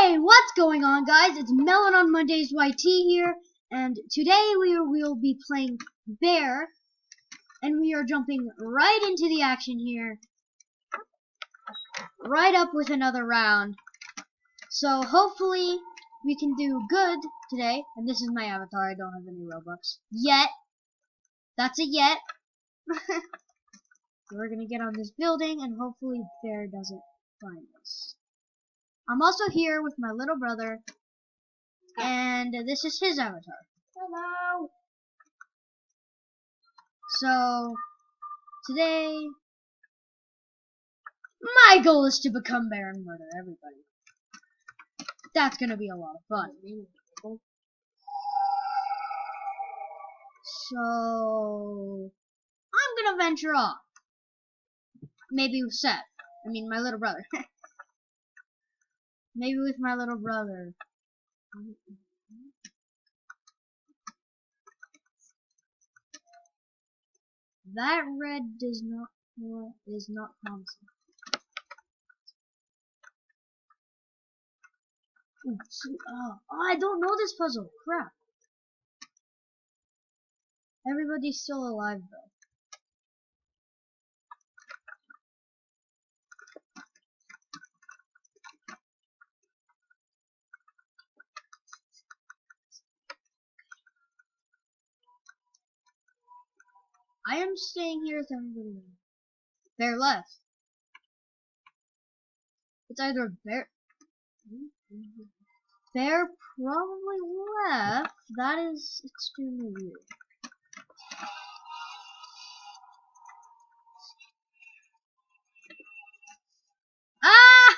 Hey, what's going on, guys? It's Melon on Mondays YT here, and today we will be playing Bear, and we are jumping right into the action here, right up with another round. So hopefully we can do good today. And this is my avatar. I don't have any Robux yet. That's a yet. So we're gonna get on this building, and hopefully Bear doesn't find us. I'm also here with my little brother, and this is his avatar. Hello! So, today, my goal is to become Bear and murder everybody. That's gonna be a lot of fun. So, I'm gonna venture off. Maybe with Seth. I mean, my little brother. Maybe with my little brother. That red is not promising. Ooh, I don't know this puzzle. Crap. Everybody's still alive though. I am staying here with everybody. Bear left. It's either Bear. Bear probably left. That is extremely weird. Ah!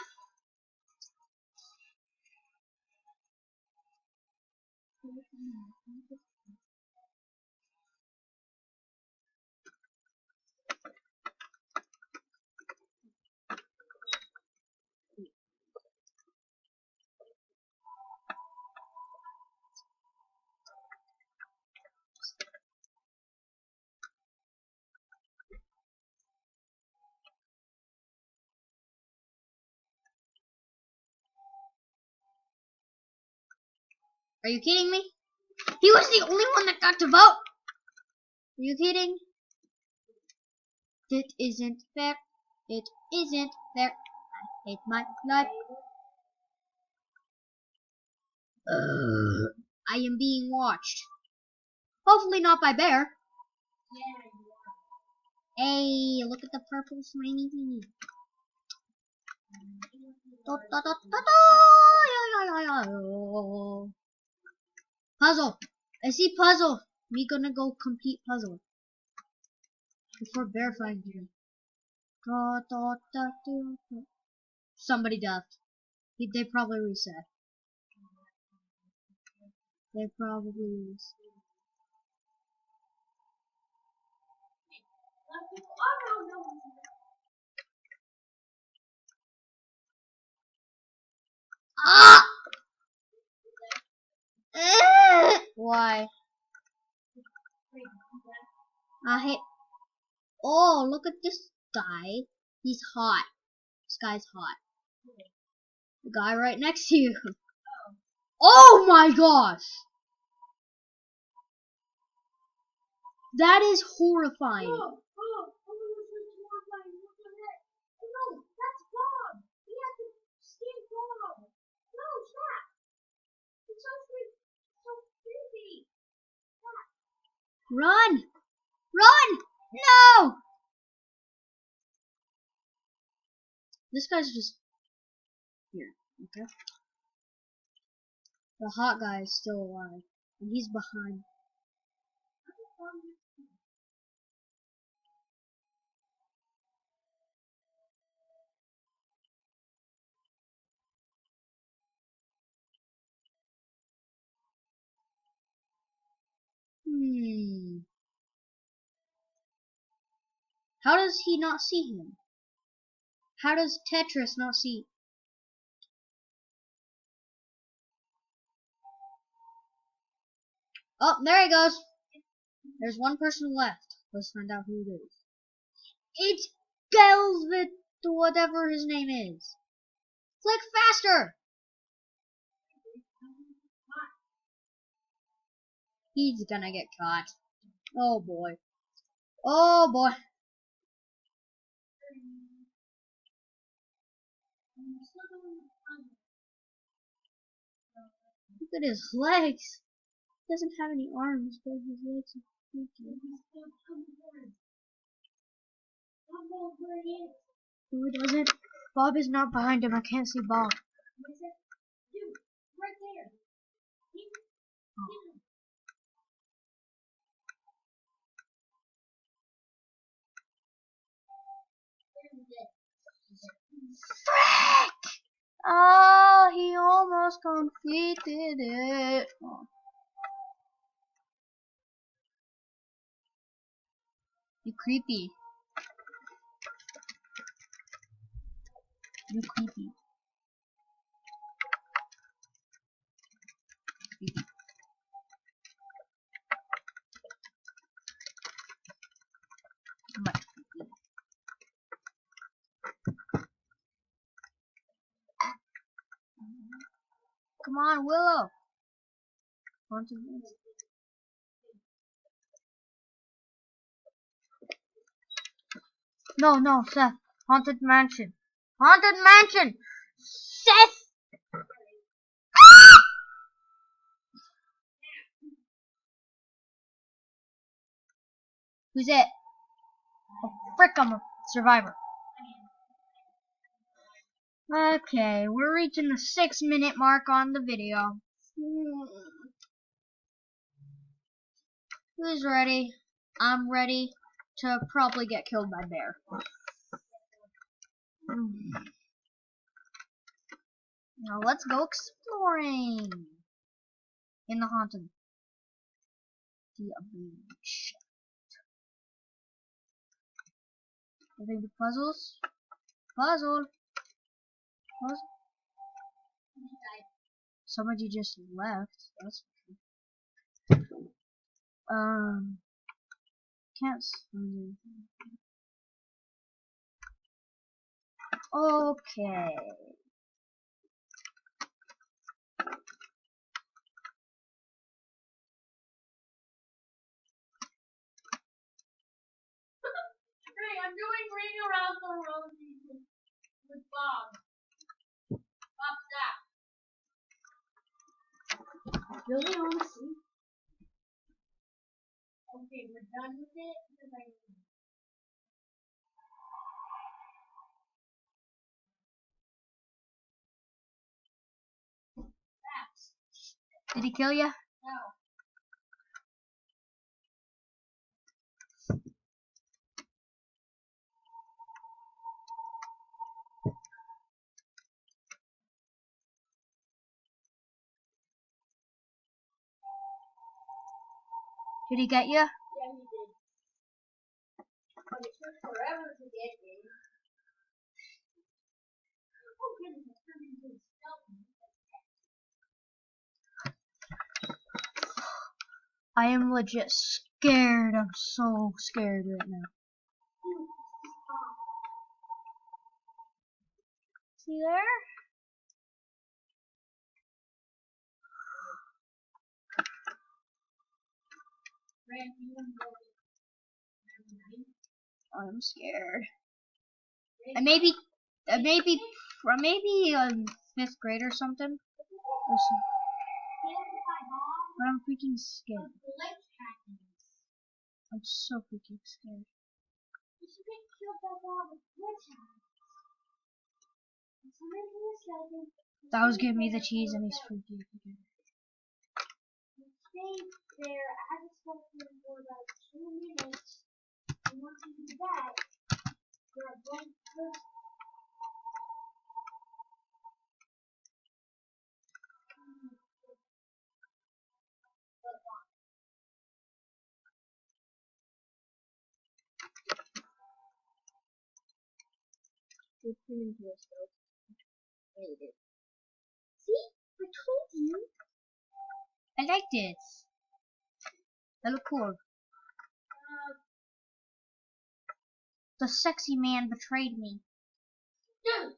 Are you kidding me? He was the only one that got to vote. Are you kidding? It isn't fair. It isn't fair. I hate my life. I am being watched. Hopefully not by Bear. Hey, look at the purple slimy thingy. Puzzle. I see puzzle. We gonna go complete puzzle before Bear finds you. Somebody left. They probably reset. They probably reset. Ah! Why? I hate. Oh, look at this guy. He's hot. This guy's hot. The guy right next to you. Oh my gosh! That is horrifying. Run! Run! No! This guy's just here. Okay. The hot guy is still alive, and he's behind. How does he not see him? How does Tetris not see? Oh, there he goes. There's one person left. Let's find out who it is. It's Velvet, whatever his name is. Click faster! He's gonna get caught. Oh boy. Oh boy. Look at his legs. He doesn't have any arms, but his legs are freaky. No, he doesn't. Bob is not behind him. I can't see Bob. Frick! Oh, he almost completed it. Oh, you creepy. You creepy. Creepy. Much creepy. Come on, Willow. Haunted Mansion. No, Seth. Haunted Mansion. Haunted Mansion! Seth! Who's it? Oh, frick, I'm a survivor. Okay, we're reaching the 6-minute mark on the video. Who's ready? I'm ready to probably get killed by bear. Now let's go exploring in the haunted. The beach. I think the puzzles. Puzzle. Somebody just left. That's can't find anything. Okay. Hey, I'm doing Ring Around the Rosie with Bob. Bob's that. Really want to see? Okay, we're done with it because I. Did he kill you? No. Did he get you? Yeah, he did. But it took forever to get me. Oh goodness, it turned into a skeleton. I am legit scared. I'm so scared right now. Is he there? I'm scared. I maybe 5th grade or something. But I'm freaking scared. I'm so freaking scared. That was giving me the cheese and he's freaking again. Stay there as a skeleton for about 2 minutes. And once you do that, you're going to first. You're turning into a skeleton. See? I told you. I like this. They look cool. The sexy man betrayed me. Dude!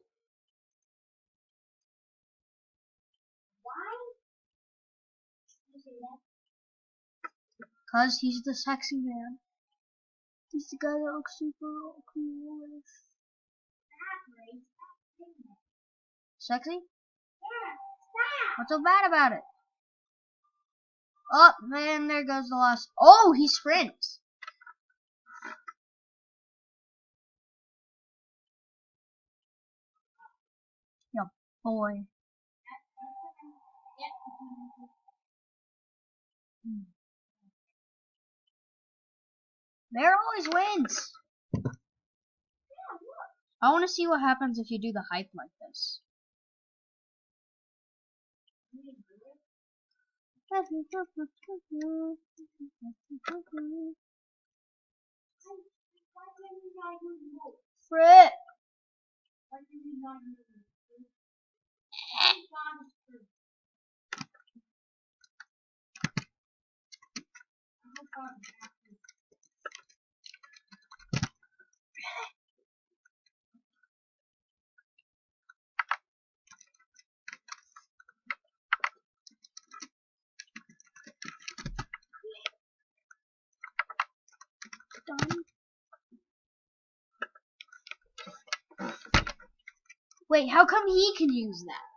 Why? You say that? Cause he's the sexy man. He's the guy that looks super cool. Sexy? What's so bad about it? Oh, man, there goes the last. Oh, he sprints. Yeah, boy. Bear always wins. I want to see what happens if you do the hype like this. Frick. Wait, how come he can use that?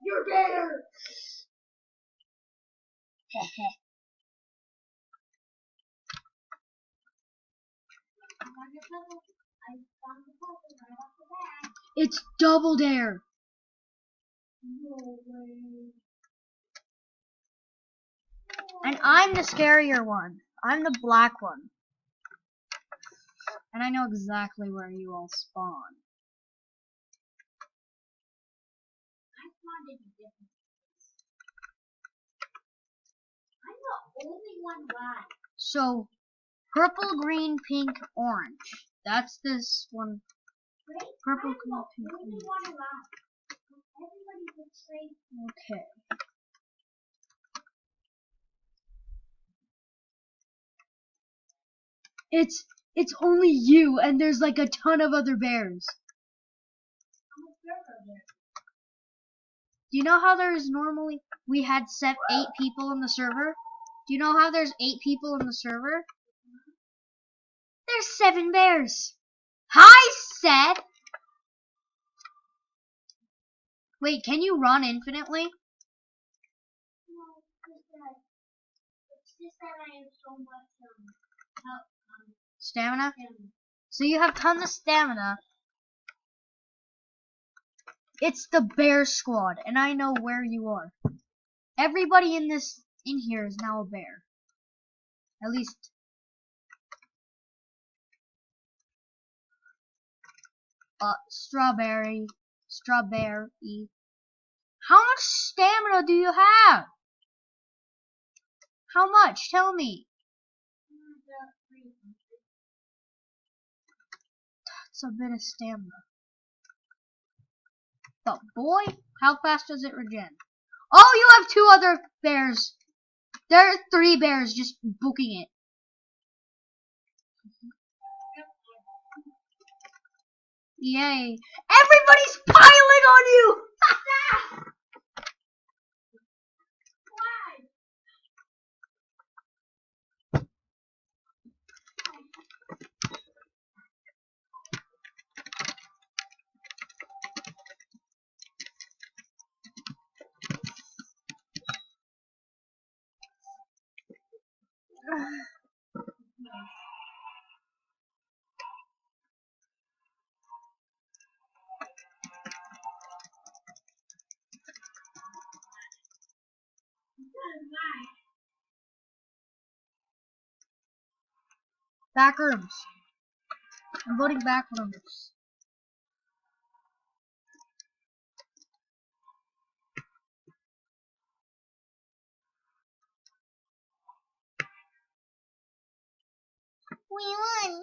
You're better. It's double dare. No way. And I'm the scarier one. I'm the black one. And I know exactly where you all spawn. I spawned in a different place. I'm the only one left. So, purple, green, pink, orange. That's this one. Right? Purple, I'm green, pink, the only orange. one left. Everybody betrayed me. Okay. It's only you, and there's like a ton of other bears. I'm a server there. Do you know how there's normally we had set 8 people in the server? Do you know how there's 8 people in the server? There's 7 bears. Hi, Seth. Wait, can you run infinitely? No, it's just that I have so much help. Stamina? So you have tons of stamina. It's the bear squad, and I know where you are. Everybody in here is now a bear. At least. Strawberry. How much stamina do you have? How much? Tell me. That's a bit of stamina. But boy, how fast does it regen? Oh, you have 2 other bears. There are 3 bears just booking it. Yay. Everybody's piling on you! Why? Back rooms. I'm voting back rooms. We won.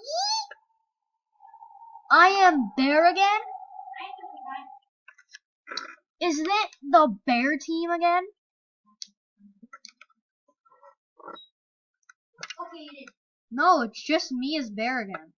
I am bear again? Isn't it the bear team again? Okay, it is. No, it's just me as bear again.